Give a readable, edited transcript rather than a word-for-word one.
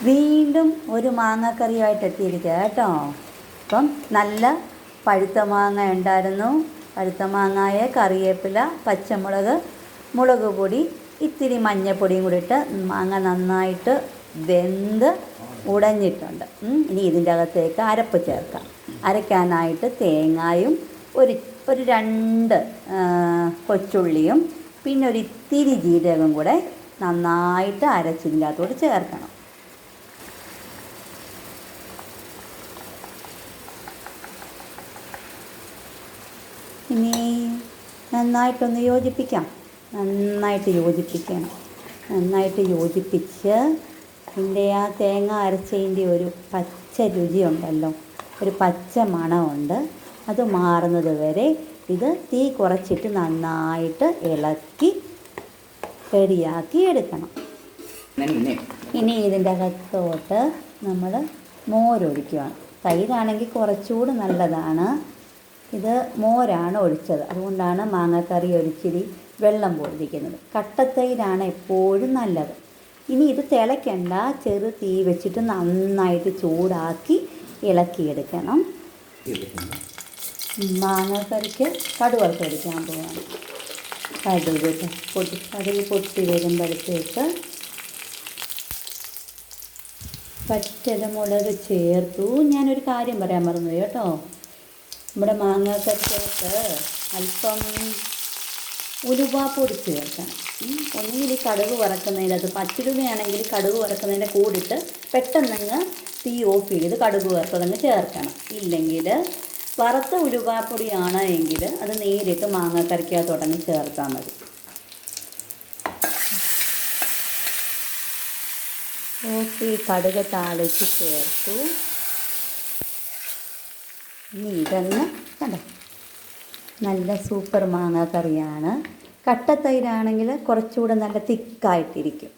വീണ്ടും ഒരു മാങ്ങാക്കറിയുമായിട്ട് എത്തിയിരിക്കുക കേട്ടോ. അപ്പം നല്ല പഴുത്ത മാങ്ങ ഉണ്ടായിരുന്നു. പഴുത്ത മാങ്ങായ കറിവേപ്പില, പച്ചമുളക്, മുളക് പൊടി, ഇത്തിരി മഞ്ഞൾപ്പൊടിയും കൂടി ഇട്ട് മാങ്ങ നന്നായിട്ട് വെന്ത് ഉടഞ്ഞിട്ടുണ്ട്. ഇനി ഇതിൻ്റെ അകത്തേക്ക് അരപ്പ് ചേർക്കാം. അരയ്ക്കാനായിട്ട് തേങ്ങായും ഒരു 2 കൊച്ചുള്ളിയും പിന്നെ ഒരു ഇത്തിരി ജീരകം കൂടെ നന്നായിട്ട് അരച്ചതിൻ്റെ അകത്തോട്ട് ചേർക്കണം. ഇനി നന്നായിട്ടൊന്ന് യോജിപ്പിക്കാം. നന്നായിട്ട് യോജിപ്പിച്ച് ഇതിൻ്റെ ആ തേങ്ങ അരച്ചതിൻ്റെ ഒരു പച്ച രുചിയുണ്ടല്ലോ, ഒരു പച്ച മണമുണ്ട്. അത് മാറുന്നത് വരെ ഇത് തീ കുറച്ചിട്ട് നന്നായിട്ട് ഇളക്കി റെഡിയാക്കി എടുക്കണം. ഇനി ഇതിൻ്റെ അകത്തോട്ട് നമ്മൾ മോരൊഴിക്കുകയാണ്. തൈരാണെങ്കിൽ കുറച്ചുകൂടി നല്ലതാണ്. ഇത് മോരാണ് ഒഴിച്ചത്, അതുകൊണ്ടാണ് മാങ്ങാക്കറി ഒരിച്ചിരി വെള്ളം പോയിരിക്കുന്നത്. കട്ടത്തൈരാണ് എപ്പോഴും നല്ലത്. ഇനി ഇത് തിളയ്ക്കണ്ട, ചെറു തീ വെച്ചിട്ട് നന്നായിട്ട് ചൂടാക്കി ഇളക്കിയെടുക്കണം. മാങ്ങാക്കറിക്ക് കടുക് വറുത്തെടുക്കാൻ പോവാണ്. കടുക് പൊട്ടി വരുമ്പോഴത്തേക്ക് പച്ചമുളക് ചേർത്തു. ഞാനൊരു കാര്യം പറയാൻ മറന്നു കേട്ടോ. നമ്മുടെ മാങ്ങാക്കറിക്കകത്ത് അല്പം ഉലുവാപ്പൊടി ചേർക്കണം. ഒന്നുകിൽ കടുക് വറക്കുന്നതിൻ്റെ അത് പച്ചിലുമയാണെങ്കിൽ കടുക് വറക്കുന്നതിൻ്റെ കൂടിട്ട് പെട്ടെന്നങ്ങ് തീ ഓഫ് ചെയ്ത് കടുക് വറുത്തതങ്ങ് ചേർക്കണം. ഇല്ലെങ്കിൽ വറുത്ത ഉലുവാപ്പൊടിയാണ് എങ്കിൽ അത് നേരിട്ട് മാങ്ങാക്കറിക്കകത്തോട്ടങ്ങ് ചേർത്താൽ മതി. ഓക്കെ, കടുക് താളിച്ച് ചേർത്തു. ഇനി ഇതൊന്ന് കണ്ടോ, നല്ല സൂപ്പർ മാങ്ങാക്കറിയാണ്. കട്ടത്തൈരാണെങ്കിൽ കുറച്ചുകൂടെ നല്ല തിക്കായിട്ടിരിക്കും.